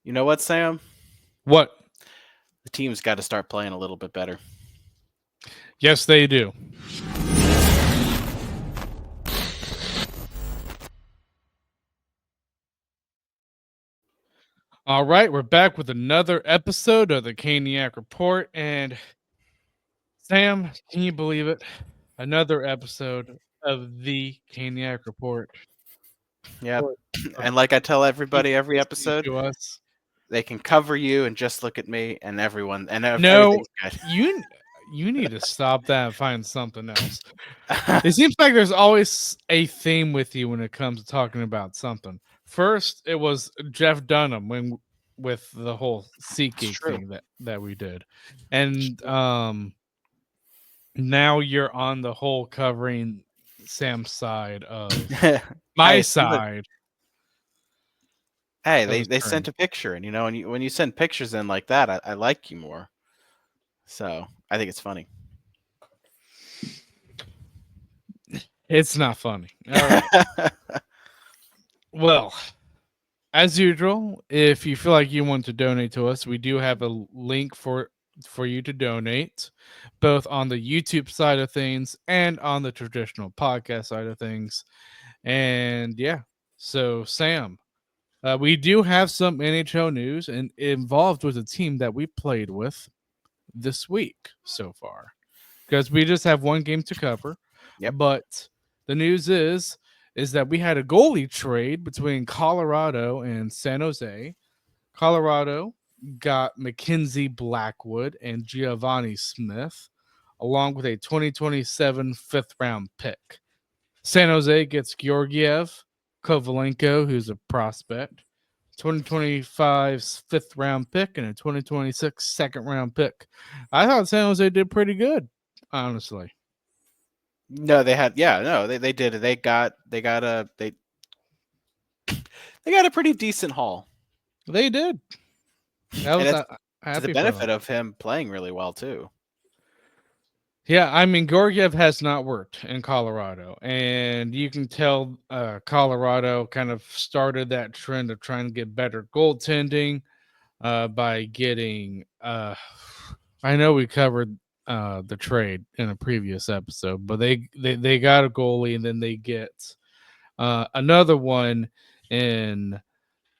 You know what, Sam? What? The team's got to start playing a little bit better. Yes, they do. All right, we're back with another episode of the Caniac Report. And Sam, can you believe it? Another episode of the Caniac Report. Yep. Report of And like I tell people everybody every listening episode, to us. they can cover you and just look at me and everyone and No, everything's good. you need to stop that and find something else. It seems like there's always a theme with you when it comes to talking about something. First, it was Jeff Dunham with the whole It's SeatGeek true. thing that we did, and now you're on the whole covering Sam's side of my Hey, somebody, side hey, of they the they sent string. a picture, and when you send pictures in like that, I like you more. So I think it's funny. It's not funny. All right. Well, as usual, if you feel like you want to donate to us, we do have a link for you to donate, both on the YouTube side of things and on the traditional podcast side of things. And yeah, so Sam, we do have some NHL news and involved with a team that we played with this week so far, because we just have one game to cover. Yep. But the news is that we had a goalie trade between Colorado and San Jose. Colorado got Mackenzie Blackwood and Giovanni Smith, along with a 2027 fifth round pick. San Jose gets Georgiev, Kovalenko, who's a prospect, 2025's fifth round pick, and a 2026 second round pick. I thought San Jose did pretty good, honestly. No, they did it. They got a pretty decent haul, They did. I and was it's to the happy for them. benefit of him playing really well too. Yeah, I mean, Georgiev has not worked in Colorado, and you can tell Colorado kind of started that trend of trying to get better goaltending by getting. I know we covered the trade in a previous episode, but they got a goalie, and then they get another one in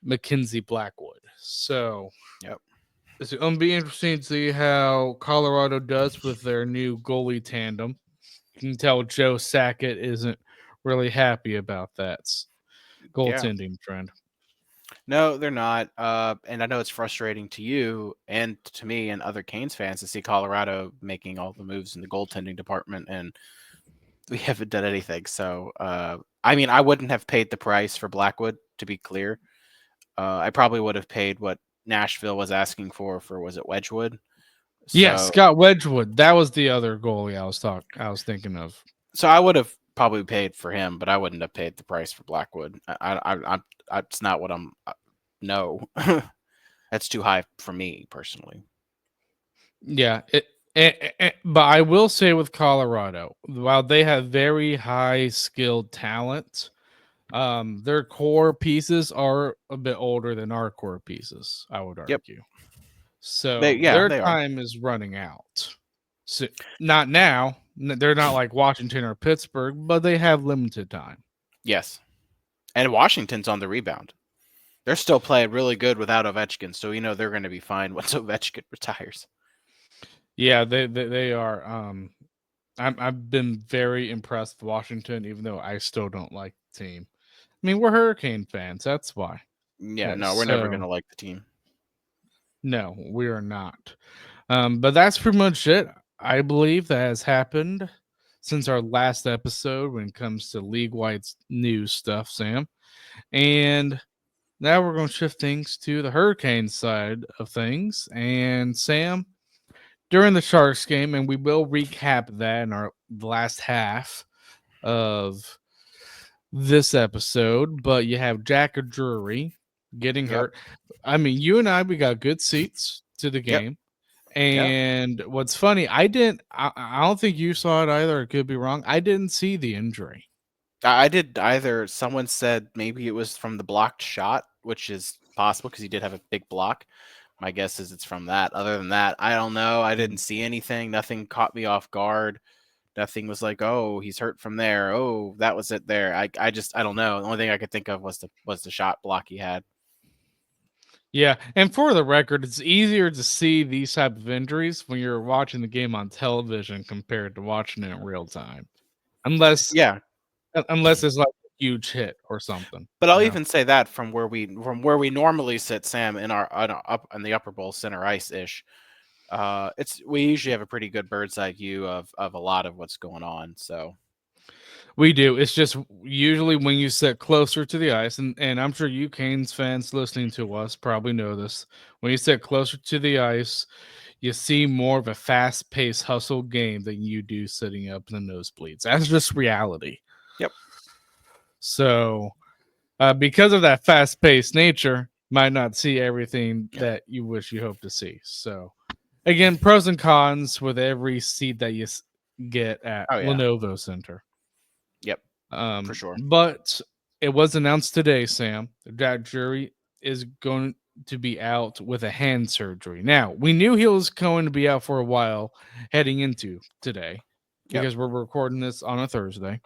Mackenzie Blackwood. So Yep. it's going to be interesting to see how Colorado does with their new goalie tandem. You can tell Joe Sackett isn't really happy about that Yeah. goaltending trend. No, they're not. And I know it's frustrating to you and to me and other Canes fans to see Colorado making all the moves in the goaltending department, and we haven't done anything. So, I mean, I wouldn't have paid the price for Blackwood, to be clear. I probably would have paid what Nashville was asking for was it Wedgwood? Yeah, So, Scott Wedgwood. That was the other goalie I was thinking of. so I would have probably paid for him, but I wouldn't have paid the price for Blackwood. It's not what I'm. No, that's too high for me personally. Yeah, but I will say with Colorado, while they have very high skilled talent, their core pieces are a bit older than our core pieces, I would Yep. argue. So Yeah, their they are. time is running out. So not now. They're not like Washington or Pittsburgh, but they have limited time. Yes. And Washington's on the rebound. They're still playing really good without Ovechkin, so they're going to be fine once Ovechkin retires. Yeah, they are. I've been very impressed with Washington, even though I still don't like the team. I mean, we're Hurricane fans. That's why. Yeah, no, we're never going So to like the team. no, we are not. But that's pretty much it. I believe that has happened since our last episode when it comes to league wide news stuff, Sam. And now we're going to shift things to the Hurricane side of things. And Sam, during the Sharks game, and we will recap that in our last half of this episode, but you have Jack or Drury getting Yep. hurt. I mean, you and I, we got good seats to the Yep. game. Yep. And what's funny, I don't think you saw it either. I could be wrong. I didn't see the injury. I did either. Someone said maybe it was from the blocked shot, which is possible because he did have a big block. My guess is it's from that. Other than that, I don't know. I didn't see anything. Nothing caught me off guard. Nothing was like, oh, he's hurt from there. Oh, that was it there. I don't know. The only thing I could think of was the shot block he had. Yeah, and for the record, it's easier to see these type of injuries when you're watching the game on television compared to watching it in real time. Unless Yeah, unless it's like a huge hit or something, but I'll you know. even say that from where we normally sit, Sam, in our up in the upper bowl center ice ish. It's we usually have a pretty good bird's eye view of a lot of what's going on. So We do. It's just usually when you sit closer to the ice, and I'm sure you Canes fans listening to us probably know this. When you sit closer to the ice, you see more of a fast-paced hustle game than you do sitting up in the nosebleeds. That's just reality. yep, So, because of that fast-paced nature, might not see everything that you wish you hope to see. So, again, pros and cons with every seat that you get at oh yeah, Lenovo Center. yep, for sure. But it was announced today, Sam, that Drury is going to be out with a hand surgery. Now, we knew he was going to be out for a while heading into today Yep, because we're recording this on a Thursday.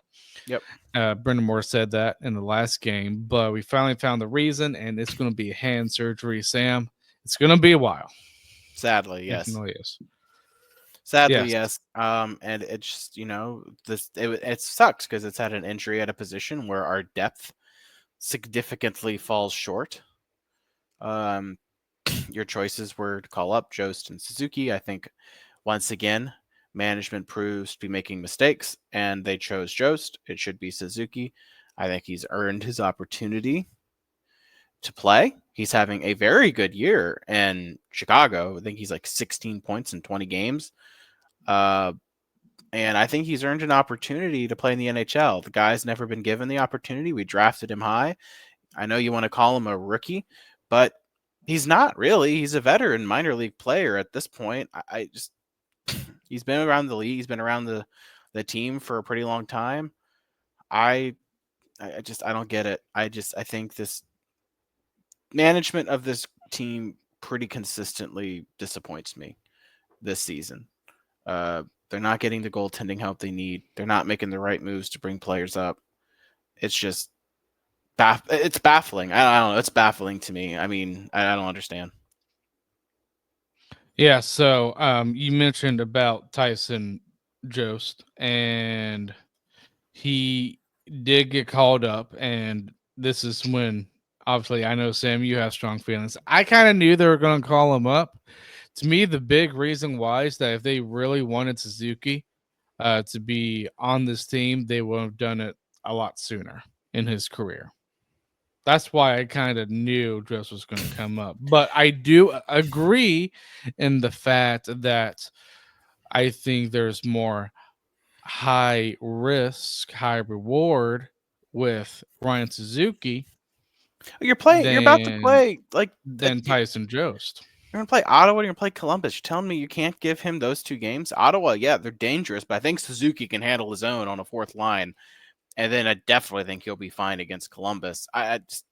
yep. Brendan Moore said that in the last game, but we finally found the reason, and it's going to be a hand surgery, Sam. It's going to be a while. Sadly, It yes. really is. Sadly, Yes. yes. And it just it sucks because it's had an injury at a position where our depth significantly falls short. Um, your choices were to call up Jost and Suzuki. I think once again, management proves to be making mistakes, and they chose Jost. It should be Suzuki. I think he's earned his opportunity to play. He's having a very good year in Chicago. I think he's like 16 points in 20 games. And I think he's earned an opportunity to play in the NHL. The guy's never been given the opportunity. We drafted him high. I know you want to call him a rookie, but he's not really. He's a veteran minor league player at this point. I just he's been around the league. He's been around the team for a pretty long time. I I don't get it. I think this management of this team pretty consistently disappoints me this season. They're not getting the goaltending help they need. They're not making the right moves to bring players up. It's just it's baffling. I don't know. It's baffling to me. I mean, I don't understand. Yeah, so you mentioned about Tyson Jost, and he did get called up, and this is when obviously I know Sam, you have strong feelings. I kind of knew they were going to call him up. To me, the big reason why is that if they really wanted Suzuki to be on this team, they would have done it a lot sooner in his career. That's why I kind of knew Dress was going to come up. But I do agree in the fact that I think there's more high risk, high reward with Ryan Suzuki You're playing. You're about to than play like you're Tyson Jost. going to play Ottawa. You're going to play Columbus. You're telling me you can't give him those two games? Ottawa, yeah, they're dangerous, but I think Suzuki can handle his own on a fourth line, and then I definitely think he'll be fine against Columbus. I just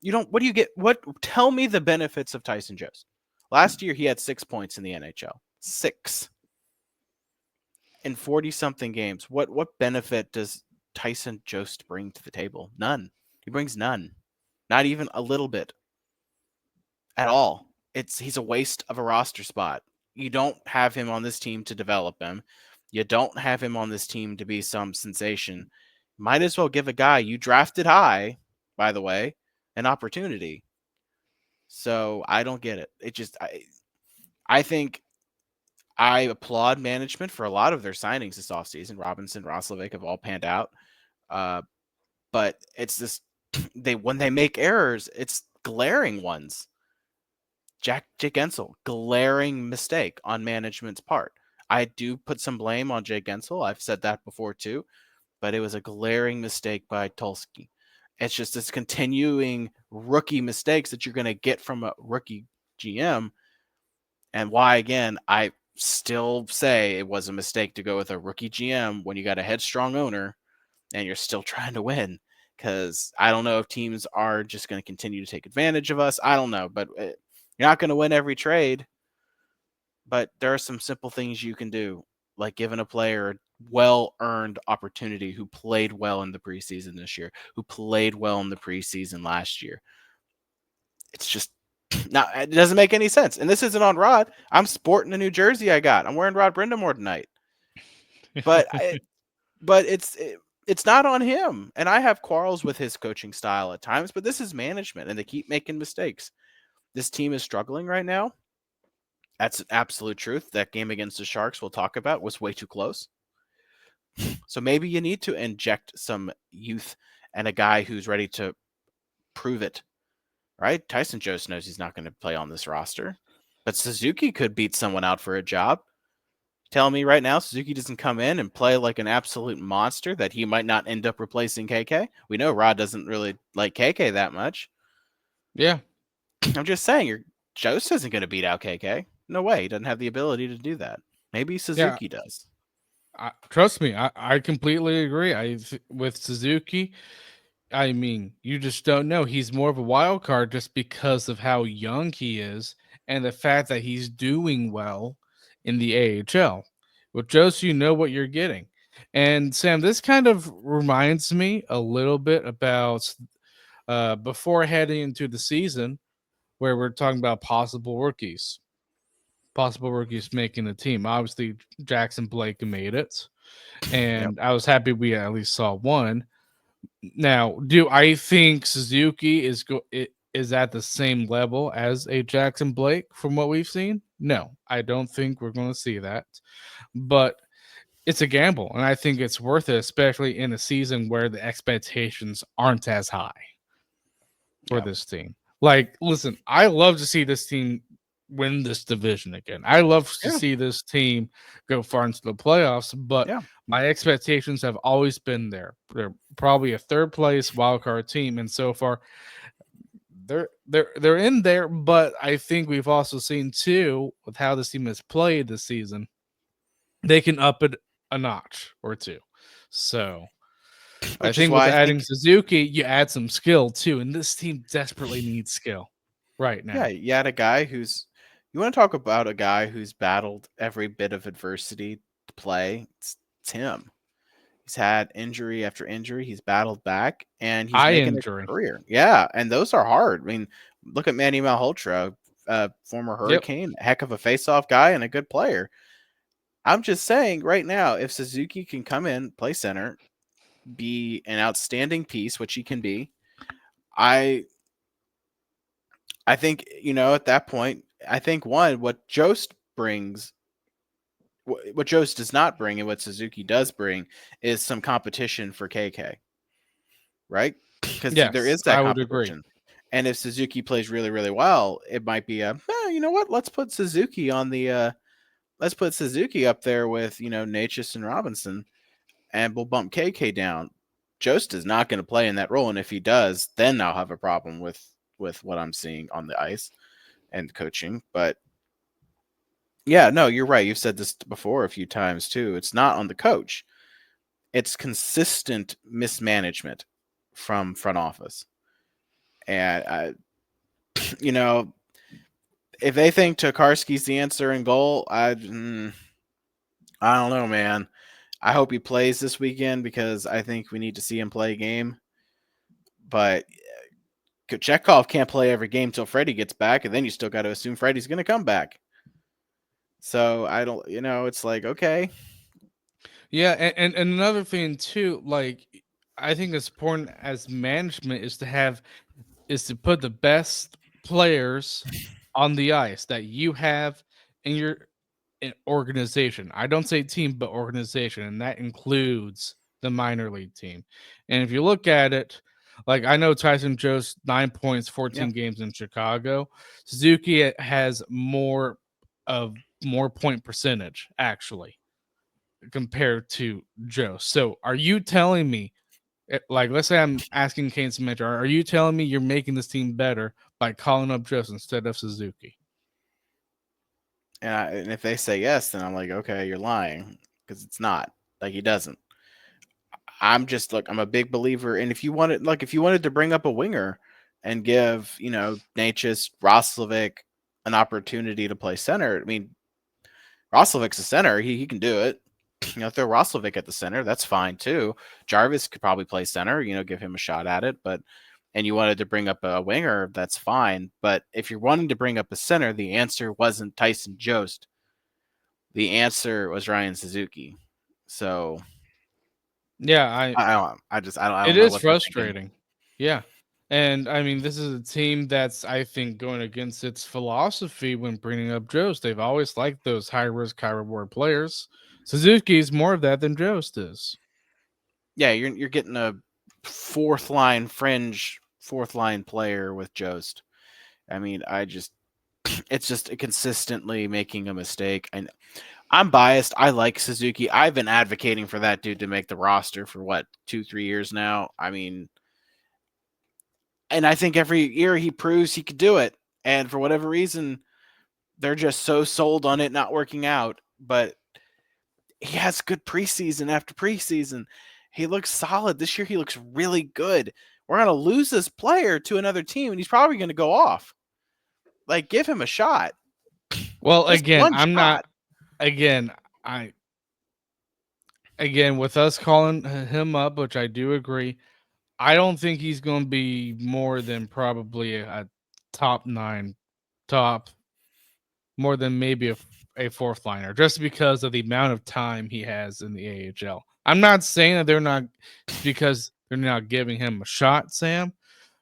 you don't. What do you get? What? Tell me the benefits of Tyson Jost. Last year he had 6 points in the NHL. 6 in 40 something games. What benefit does Tyson Jost bring to the table? None. He brings none. Not even a little bit at all. He's a waste of a roster spot. You don't have him on this team to develop him. You don't have him on this team to be some sensation. Might as well give a guy you drafted high, by the way, an opportunity. So I don't get it. I think I applaud management for a lot of their signings this offseason. Robinson, Roslovic have all panned out. Uh, but it's this when they make errors, it's glaring ones. Jake Gensel, glaring mistake on management's part. I do put some blame on Jake Gensel. I've said that before too, but it was a glaring mistake by Tulsky. It's just this continuing rookie mistakes that you're going to get from a rookie GM. And why, again, I still say it was a mistake to go with a rookie GM when you got a headstrong owner and you're still trying to win. because I don't know if teams are just going to continue to take advantage of us. I don't know, but you're not going to win every trade. But there are some simple things you can do, like giving a player a well-earned opportunity who played well in the preseason this year, who played well in the preseason last year. It's just not. It doesn't make any sense. And this isn't on Rod. I'm sporting the New Jersey I got. I'm wearing Rod Brindamore tonight. But it's not on him. And I have quarrels with his coaching style at times, but this is management, and they keep making mistakes. This team is struggling right now. That's absolute truth. That game against the Sharks we'll talk about was way too close. So maybe you need to inject some youth and a guy who's ready to prove it, right? Tyson Jost knows he's not going to play on this roster, but Suzuki could beat someone out for a job. Telling me right now Suzuki doesn't come in and play like an absolute monster that he might not end up replacing KK. We know Rod doesn't really like KK that much. Yeah. I'm just saying, your Jost isn't going to beat out KK. No way. He doesn't have the ability to do that. Maybe Yeah. Suzuki does. Trust me, I completely agree. With Suzuki, I mean, you just don't know. He's more of a wild card just because of how young he is and the fact that he's doing well in the AHL. With Jost, you know what you're getting. And Sam, this kind of reminds me a little bit about before heading into the season, where we're talking about possible rookies making the team. Obviously, Jackson Blake made it, Yep. and I was happy we at least saw one. Now, do I think Suzuki is at the same level as a Jackson Blake from what we've seen? No, I don't think we're going to see that. But it's a gamble, and I think it's worth it, especially in a season where the expectations aren't as high for Yep. this team. Like, listen, I love to see this team win this division again. I love to Yeah. see this team go far into the playoffs, but Yeah. my expectations have always been there. They're probably a third place wildcard team, and so far they're in there. But I think we've also seen too with how this team has played this season, they can up it a notch or two. So I Which is think with why I adding think, Suzuki, you add some skill too, and this team desperately needs skill right yeah, now. you had a guy who's, you want to talk about a guy who's battled every bit of adversity to play. It's him. He's had injury after injury. He's battled back, and he's Eye making a injury. career. Yeah, and those are hard. I mean, look at Manny Malhotra, former Yep. Hurricane, heck of a face-off guy and a good player. I'm just saying right now, if Suzuki can come in, play center, be an outstanding piece, which he can be, I I think, at that point, I think what Jost brings, what Jost does not bring, and what Suzuki does bring, is some competition for KK, right? Because there Yes, is that I would agree. competition. And if Suzuki plays really, really well, it might be you know what? Let's put Suzuki up there with, Natchez and Robinson, and we'll bump KK down. Jost is not going to play in that role, and if he does, then I'll have a problem with what I'm seeing on the ice and coaching. But yeah, no, you're right. You've said this before a few times too. It's not on the coach. It's consistent mismanagement from front office. And you know, if they think Tokarski's the answer in goal, I don't know, man. I hope he plays this weekend because I think we need to see him play a game. But Kochetkov can't play every game till Freddie gets back, and then you still got to assume Freddie's going to come back. So I don't, it's like, okay, Yeah, and another thing too, like I think it's important as management is to put the best players on the ice that you have in your organization. I don't say team, but organization, and that includes the minor league team. And if you look at it, like I know Tyson Joe's 9 points, yeah. 14 games in Chicago. Suzuki has more point percentage actually compared to Joe. So are you telling me, like, let's say I'm asking Kane Smith, are you telling me you're making this team better by calling up Joe instead of Suzuki? And if they say yes, then I'm like, okay, you're lying because it's not like he doesn't. I'm a big believer. And if you wanted to bring up a winger and give, Natchez, Roslovic an opportunity to play center, I mean, Roslovic's a center. He can do it. Throw Roslovic at the center. That's fine too. Jarvis could probably play center, give him a shot at it. And you wanted to bring up a winger, that's fine. But if you're wanting to bring up a center, the answer wasn't Tyson Jost. The answer was Ryan Suzuki. So Yeah, I it don't know is what they're thinking. frustrating. Yeah. And I mean, this is a team that's, I think, going against its philosophy when bringing up Jost. They've always liked those high risk, high reward players. Suzuki's more of that than Jost is. Yeah, you're getting a fourth line player with Jost. I mean, it's just consistently making a mistake. And I'm biased. I like Suzuki. I've been advocating for that dude to make the roster for 2-3 years now. I mean, and I think every year he proves he could do it. And for whatever reason, they're just so sold on it not working out. But he has good preseason after preseason. He looks solid. This year he looks really good. We're going to lose this player to another team, and he's probably going to go off. Like, give him a shot. Well, Just again, one I'm shot. not. Again, with us calling him up, which I do agree, I don't think he's going to be more than probably a top 9, top more than maybe a fourth liner, just because of the amount of time he has in the AHL. I'm not saying that they're not because they're not giving him a shot, Sam,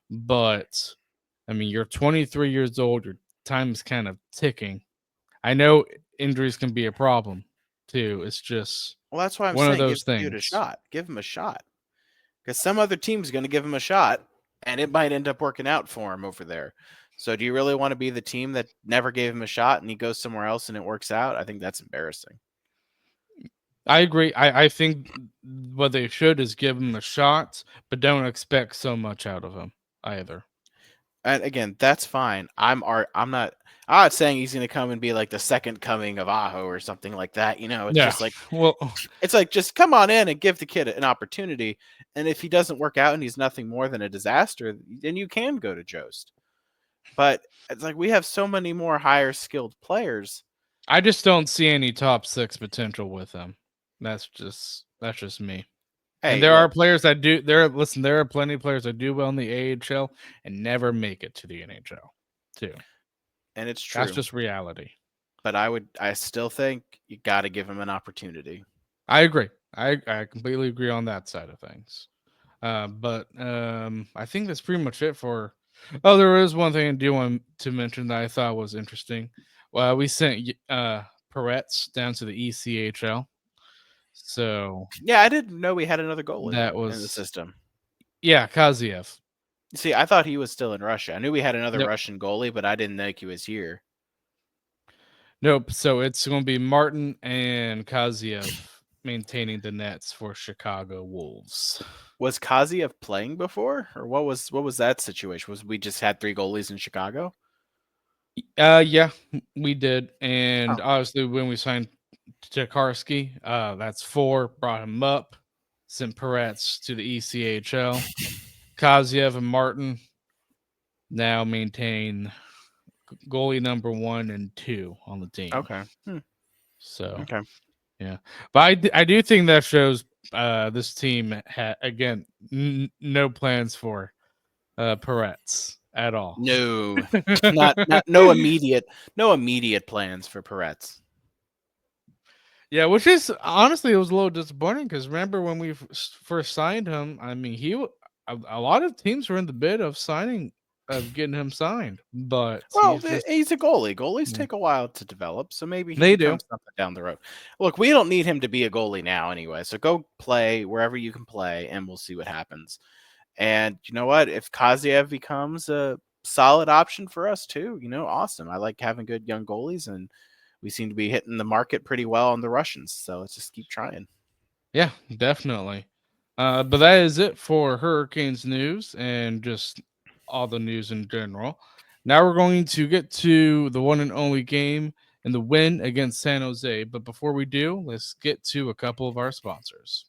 but I mean, you're 23 years old. Your time is kind of ticking. I know injuries can be a problem too. It's just Well, that's why I'm one of saying give those the dude a things. shot. Give him a shot. Because some other team's going to give him a shot, and it might end up working out for him over there. So do you really want to be the team that never gave him a shot and he goes somewhere else and it works out? I think that's embarrassing. I agree. I think what they should is give him a shot, but don't expect so much out of him either. And again, that's fine. I'm not saying he's going to come and be like the second coming of Aho or something like that. It's Yeah. just like Well, it's like just come on in and give the kid an opportunity. And if he doesn't work out and he's nothing more than a disaster, then you can go to Jost. But it's like we have so many more higher skilled players. I just don't see any top 6 potential with him. That's just me. And Hey, there are look, players that do there are plenty of players that do well in the AHL and never make it to the NHL too. and it's That's true. just reality. But I still think you got to give him an opportunity. I agree. I completely agree on that side of things. But I think that's pretty much it for. Oh, there is one thing I do want to mention that I thought was interesting. Well, we sent Peretz down to the ECHL, so Yeah, I didn't know we had another goalie that in the was system. Kaziev. See, I thought he was still in Russia. I knew we had another Nope, Russian goalie, but I didn't think he was here. nope. So it's going to be Martin and Kaziev maintaining the nets for Chicago Wolves. Was Kaziev playing before, or what was that situation? Was we just had 3 goalies in Chicago? Yeah, we did, and Oh, obviously when we signed Jakarski, that's 4. Brought him up, sent Peretz to the ECHL. Kaziev and Martin now maintain goalie number 1 and 2 on the team. okay. So Okay. yeah, but I do think that shows this team again no plans for Peretz at all. No, not no immediate plans for Peretz. Yeah, which is honestly it was a little disappointing because remember when we first signed him? I mean, a lot of teams were in the bid of getting him signed, but Well, he's just he's a goalie. Goalies yeah, take a while to develop, so maybe he they do. becomes something down the road. Look, we don't need him to be a goalie now anyway. So go play wherever you can play, and we'll see what happens. And you know what? If Kaziev becomes a solid option for us too, awesome. I like having good young goalies, and we seem to be hitting the market pretty well on the Russians. So let's just keep trying. Yeah, definitely. But that is it for Hurricanes news and just all the news in general. Now we're going to get to the one and only game and the win against San Jose. But before we do, let's get to a couple of our sponsors.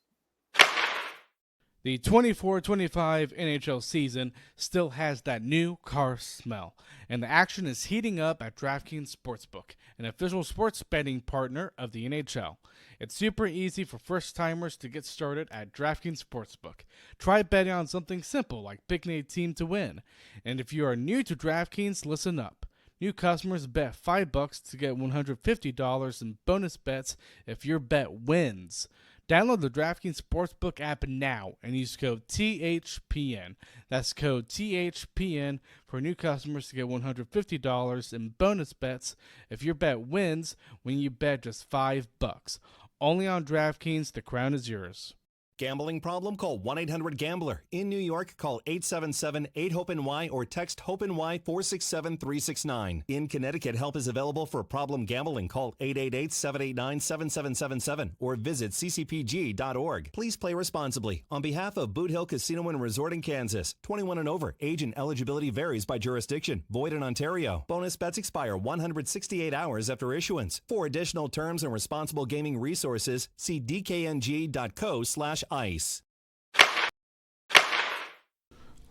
The 24-25 NHL season still has that new car smell, and the action is heating up at DraftKings Sportsbook, an official sports betting partner of the NHL. It's super easy for first-timers to get started at DraftKings Sportsbook. Try betting on something simple like picking a team to win. And if you are new to DraftKings, listen up. New customers bet $5 to get $150 in bonus bets if your bet wins. Download the DraftKings Sportsbook app now and use code THPN. That's code THPN for new customers to get $150 in bonus bets if your bet wins when you bet just $5. Only on DraftKings, the crown is yours. Gambling problem? Call 1-800-GAMBLER. In New York, call 877-8-HOPE-NY or text HOPE-NY 467-369. In Connecticut, help is available for problem gambling. Call 888-789-7777 or visit ccpg.org. Please play responsibly. On behalf of Boot Hill Casino and Resort in Kansas, 21 and over. Age and eligibility varies by jurisdiction. Void in Ontario. Bonus bets expire 168 hours after issuance. For additional terms and responsible gaming resources, see dkng.co/ice.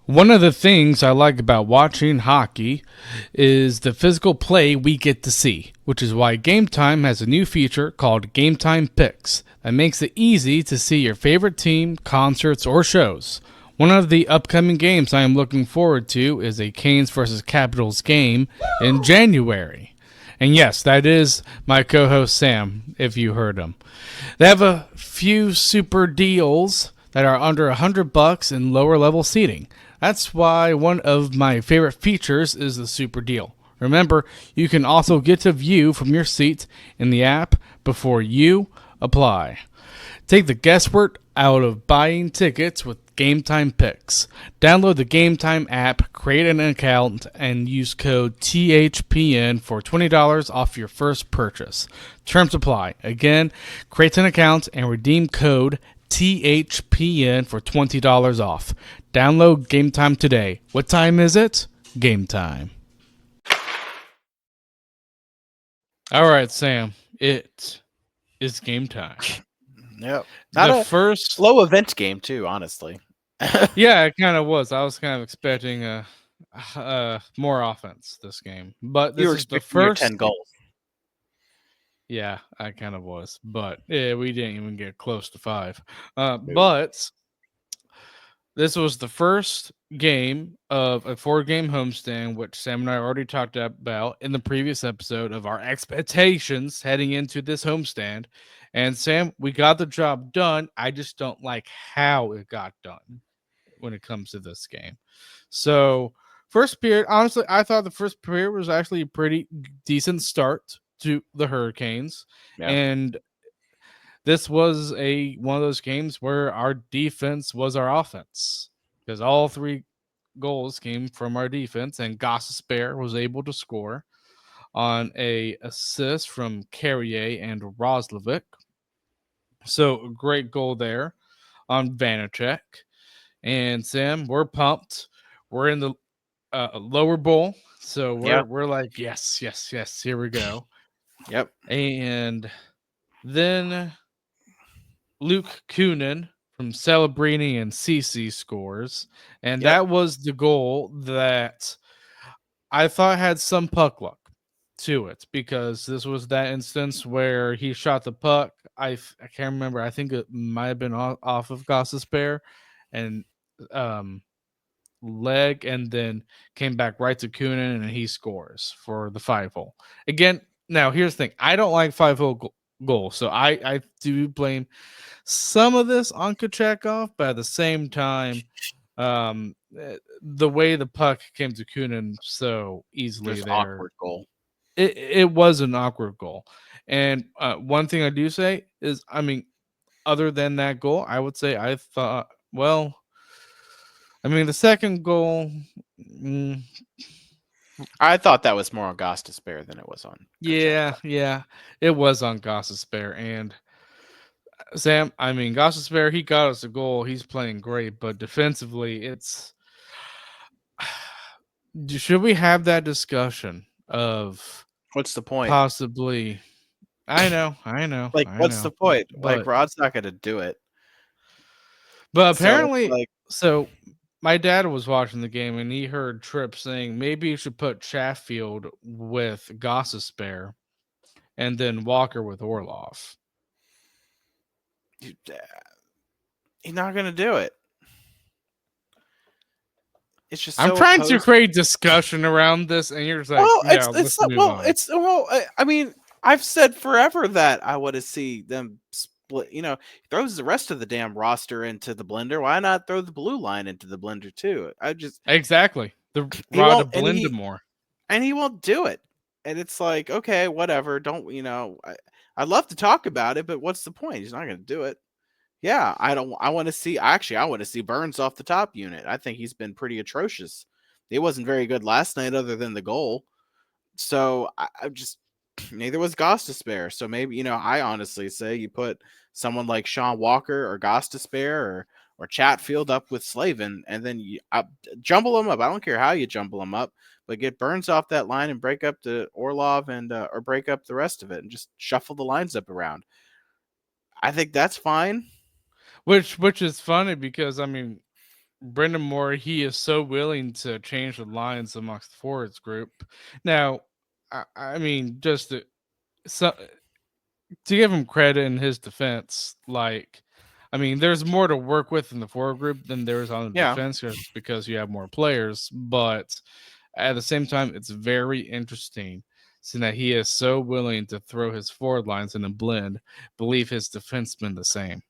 One of the things I like about watching hockey is the physical play we get to see, which is why Game Time has a new feature called Game Time Picks that makes it easy to see your favorite team, concerts, or shows. One of the upcoming games I am looking forward to is a Canes vs. Capitals game in January. And yes, that is my co-host Sam, if you heard him. They have a few super deals that are under $100 in lower level seating. That's why one of my favorite features is the super deal. Remember, you can also get to view from your seat in the app before you apply. Take the guesswork out of buying tickets with Game Time Picks. Download the Game Time app, create an account, and use code THPN for $20 off your first purchase. Terms apply. Again, create an account and redeem code THPN for $20 off. Download Game Time today. What time is it? Game time. All right, Sam. It is game time. Yep. Not The a first slow event game, too, honestly. Yeah, it kind of was. I was kind of expecting more offense this game, but You this were is the expecting your first. 10 goals. Yeah, I kind of was, but we didn't even get close to 5. No. But this was the first game of a 4-game homestand, which Sam and I already talked about in the previous episode of our expectations heading into this homestand. And Sam, we got the job done. I just don't like how it got done when it comes to this game. So, first period, honestly, I thought the first period was actually a pretty decent start to the Hurricanes. Yeah. And this was one of those games where our defense was our offense, because all 3 goals came from our defense, and Gostisbehere was able to score on a assist from Carrier and Roslovic. So a great goal there on Vanacek. And Sam, we're pumped. We're in the lower bowl, so we're like, yes, here we go. Yep. And then Luke Kunin from Celebrini and CC scores, and that was the goal that I thought had some puck luck to it, because this was that instance where he shot the puck. I can't remember. I think it might have been off of Gostisbehere and leg, and then came back right to Kunin, and he scores for the 5-hole. Again, now here's the thing. I don't like 5-hole goals, so I do blame some of this on Kochekov, but at the same time, the way the puck came to Kunin so easily there, awkward goal. It was an awkward goal. And one thing I do say is, I mean, other than that goal, I would say I thought, well, I mean, the second goal, I thought that was more on Gostisbehere than it was on Kochekov. yeah, it was on Gostisbehere. And Sam, I mean, Gostisbehere, he got us a goal. He's playing great, but defensively, it's should we have that discussion of What's the point? possibly? I know. Like, what's the point? But Like, Rod's not going to do it. But So, apparently, like, so my dad was watching the game and he heard Tripp saying maybe you should put Chatfield with Gossespierre and then Walker with Orloff. he's not gonna do it. It's just I'm so trying to opposed. create discussion around this, and you're just like, Well, yeah, let's move on. I mean, I've said forever that I want to see them split. You know, throws the rest of the damn roster into the blender. Why not throw the blue line into the blender too? Exactly. The He rod to won't, blend them more. and he won't do it. And it's like, okay, whatever. Don't I'd love to talk about it, but what's the point? He's not going to do it. Yeah, I don't. I want to see. Actually, I want to see Burns off the top unit. I think he's been pretty atrocious. He wasn't very good last night, other than the goal. So I just neither was Goss to spare. So maybe I honestly say you put someone like Sean Walker or Goss to spare or Chatfield up with Slavin, and then you jumble them up. I don't care how you jumble them up, but get Burns off that line and break up the Orlov and or break up the rest of it and just shuffle the lines up around. I think that's fine. Which is funny because I mean, Brendan Moore, he is so willing to change the lines amongst the forwards group. Now, I mean, just to give him credit in his defense, like, I mean, there's more to work with in the forward group than there is on the defense just because you have more players. But at the same time, it's very interesting seeing that he is so willing to throw his forward lines in a blend, believe his defensemen the same.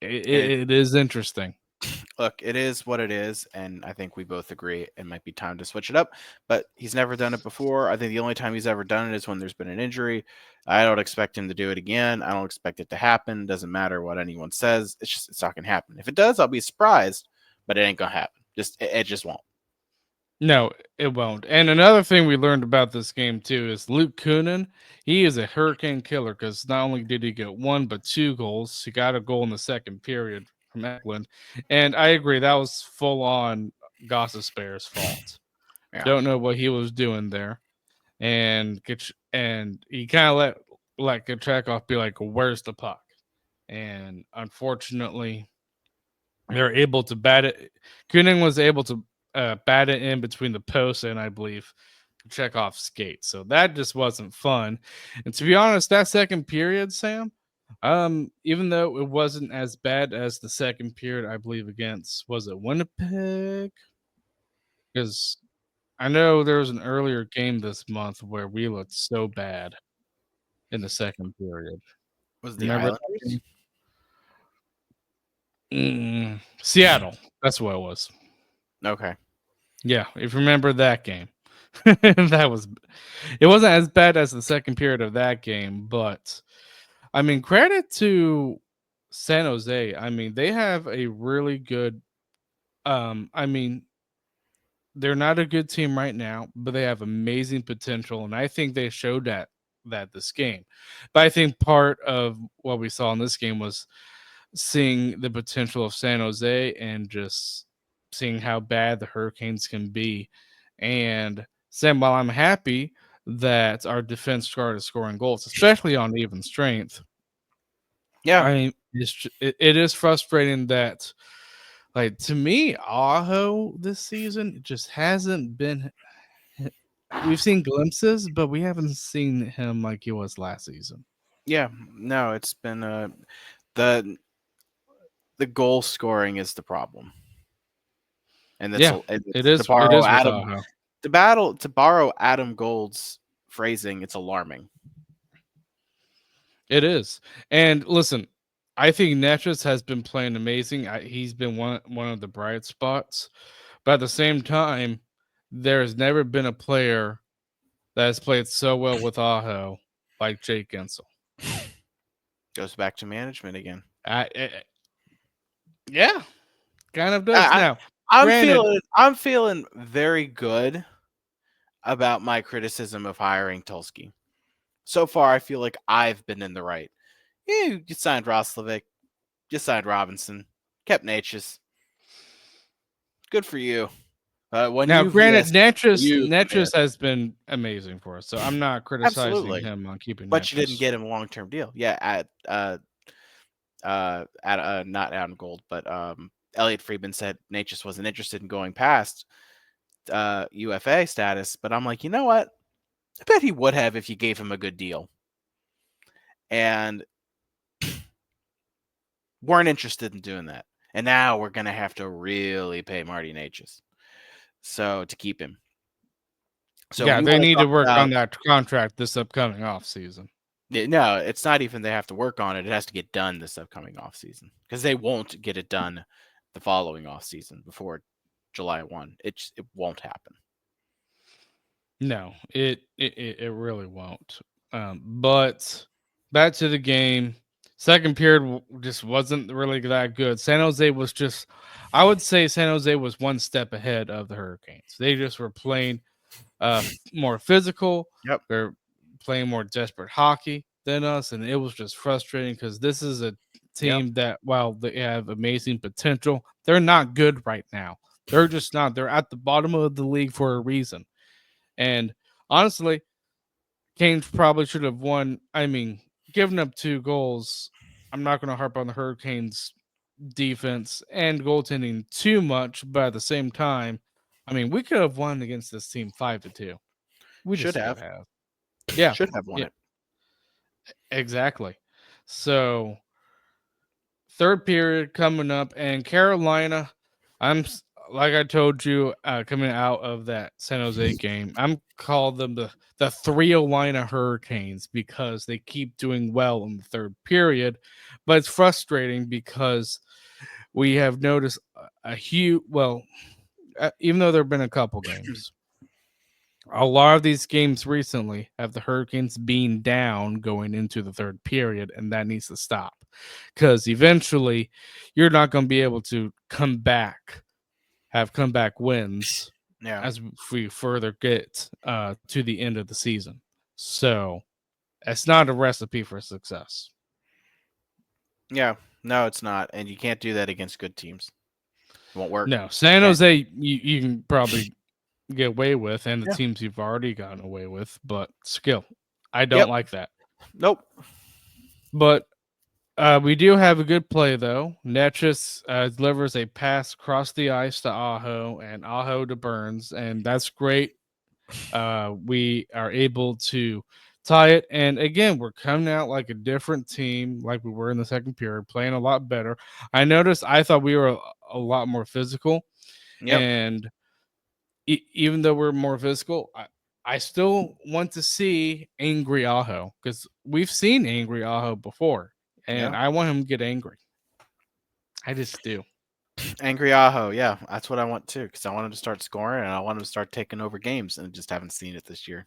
It is interesting. Look, it is what it is, and I think we both agree it might be time to switch it up, but he's never done it before. I think the only time he's ever done it is when there's been an injury. I don't expect him to do it again. I don't expect it to happen. Doesn't matter what anyone says. It's not going to happen. If it does, I'll be surprised, but it ain't going to happen. It just won't. No, it won't. And another thing we learned about this game too is Luke Kunin. He is a hurricane killer because not only did he get one but two goals. He got a goal in the second period from Eklund, and I agree that was full on Gossespierre's fault. Yeah. Don't know what he was doing there, and he kind of let Kochetkov be like, "Where's the puck?" And unfortunately, they're able to bat it. Kunin was able to bat it in between the posts and I believe Chekhov's skate. So that just wasn't fun. And to be honest, that second period, Sam, even though it wasn't as bad as the second period, I believe against was it Winnipeg? Because I know there was an earlier game this month where we looked so bad in the second period. Was the Remember Islanders? Seattle. That's what it was. Okay. Yeah, if you remember that game. It wasn't as bad as the second period of that game, but I mean, credit to San Jose. I mean, they have a really good I mean, they're not a good team right now, but they have amazing potential, and I think they showed that this game. But I think part of what we saw in this game was seeing the potential of San Jose and just seeing how bad the Hurricanes can be. And Sam, while I'm happy that our defense started scoring goals, especially on even strength, Yeah. it is frustrating that, like, to me, Aho this season just hasn't been. We've seen glimpses, but we haven't seen him like he was last season. Yeah. No, it's been the goal scoring is the problem. And that's it is. It is with Aho. To borrow Adam Gold's phrasing, it's alarming. It is. And listen, I think Natchez has been playing amazing. He's been one of the bright spots. But at the same time, there has never been a player that has played so well with Aho like Jake Gensel. Goes back to management again. Yeah, kind of does. Now, I'm feeling very good about my criticism of hiring Tulsky. So far, I feel like I've been in the right. You signed Roslovic, you signed Robinson, kept Natchez. Good for you. Granted, Natchez has been amazing for us, so I'm not criticizing him on keeping. But you didn't get him a long-term deal. Yeah, not Adam Gold, but Elliot Friedman said Nate just wasn't interested in going past UFA status. But I'm like, you know what? I bet he would have if you gave him a good deal. And weren't interested in doing that. And now we're going to have to really pay Marty Natchez to keep him. So yeah, they need to work on that contract this upcoming offseason. No, it's not even they have to work on it. It has to get done this upcoming offseason because they won't get it done the following offseason before July 1. It won't happen. No, it really won't. But back to the game. Second period just wasn't really that good. San Jose was just, I would say San Jose was one step ahead of the Hurricanes. They just were playing more physical. Yep. They're playing more desperate hockey than us. And it was just frustrating because this is a team that, while they have amazing potential, they're not good right now. They're just not. They're at the bottom of the league for a reason. And honestly, Canes probably should have won. I mean, giving up 2 goals, I'm not going to harp on the Hurricanes defense and goaltending too much, but at the same time, I mean, we could have won against this team 5-2. We should just have. could have. Yeah. Should have won it. Exactly. So, third period coming up, and Carolina, like I told you, coming out of that San Jose game, I'm calling them the Three-O-Lina Hurricanes because they keep doing well in the third period, but it's frustrating because we have noticed a huge, even though there have been a couple games, a lot of these games recently have the Hurricanes being down going into the third period, and that needs to stop because eventually you're not going to be able to have comeback wins as we further get to the end of the season. So it's not a recipe for success. Yeah, no, it's not. And you can't do that against good teams. It won't work. No, San Jose, you can probably get away with, and the teams you've already gotten away with, but skill, I don't like that. Nope. But we do have a good play though. Natchez delivers a pass across the ice to Aho and Aho to Burns, and that's great. We are able to tie it, and again, we're coming out like a different team, like we were in the second period, playing a lot better. I thought we were a lot more physical, and even though we're more physical, I still want to see angry Aho because we've seen angry Aho before, and I want him to get angry. I just do. Angry Aho, yeah, that's what I want too because I want him to start scoring and I want him to start taking over games, and I just haven't seen it this year.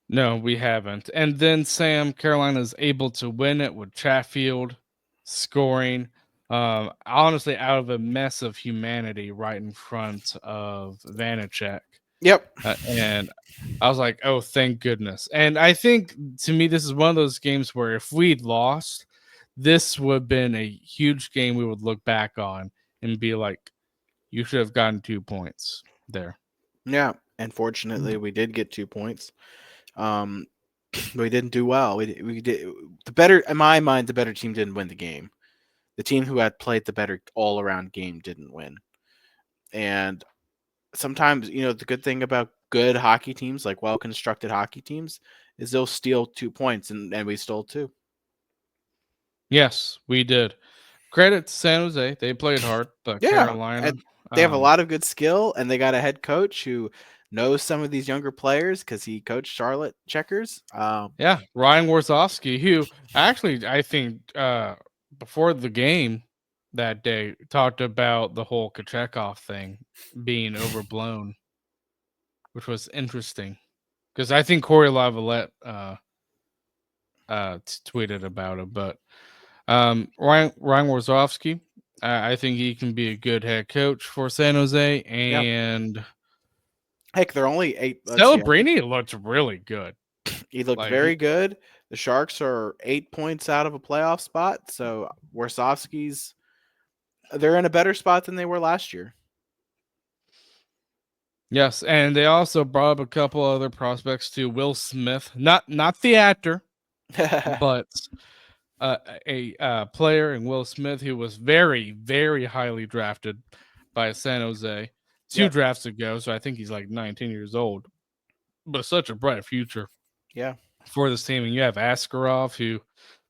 No, we haven't. And then Carolina's able to win it with Chatfield scoring. Honestly, out of a mess of humanity right in front of Vanacek. Yep. And I was like, oh, thank goodness. And I think, to me, this is one of those games where if we'd lost, this would have been a huge game we would look back on and be like, you should have gotten 2 points there. Yeah. And fortunately, we did get 2 points. We didn't do well. We did the better, in my mind, the better team didn't win the game. The team who had played the better all-around game didn't win. And sometimes, the good thing about good hockey teams, like well-constructed hockey teams, is they'll steal 2 points, and we stole 2. Yes, we did. Credit to San Jose. They played hard, but Carolina. They have a lot of good skill, and they got a head coach who knows some of these younger players because he coached Charlotte Checkers. Ryan Warzowski, who actually, I think, before the game that day, talked about the whole Kochetkov thing being overblown, which was interesting because I think Corey Lavalette tweeted about it. But Ryan Warzowski, I think he can be a good head coach for San Jose. And heck, they're only 8. Celebrini looked really good. He looked very good. The Sharks are 8 points out of a playoff spot. So Warzowski's, they're in a better spot than they were last year. Yes, and they also brought up a couple other prospects too. Will Smith, not the actor, but a player in Will Smith who was very, very highly drafted by San Jose 2 drafts ago. So I think he's like 19 years old, but such a bright future Yeah. for this team. And you have Askarov, who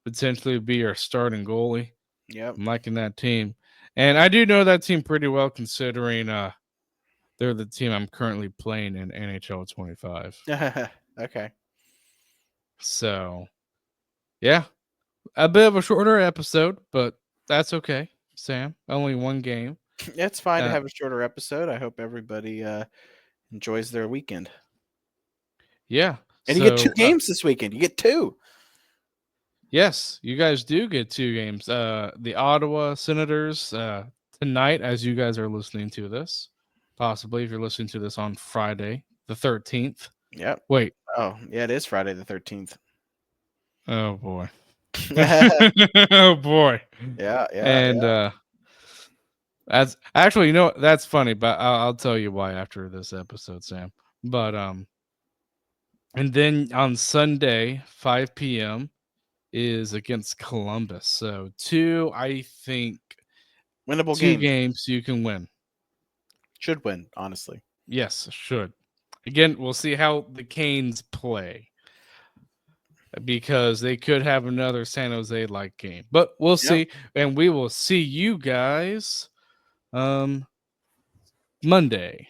potentially would be your starting goalie. Yep. I'm liking that team. And I do know that team pretty well, considering they're the team I'm currently playing in NHL 25. Okay. So, yeah, a bit of a shorter episode, but that's okay, Sam. Only one game. It's fine to have a shorter episode. I hope everybody enjoys their weekend. Yeah. And you get 2 games this weekend. You get 2. Yes, you guys do get 2 games. The Ottawa Senators tonight, as you guys are listening to this. Possibly if you're listening to this on Friday, the 13th. Yep. Wait. Oh, yeah, it is Friday the 13th. Oh, boy. Oh, boy. Yeah. And that's actually, that's funny, but I'll tell you why after this episode, Sam. But and then on Sunday, 5 p.m. is against Columbus. So 2, I think, winnable 2 games you can win. Should win, honestly. Yes, should. Again, we'll see how the Canes play, because they could have another San Jose-like game. But we'll see, and we will see you guys Monday.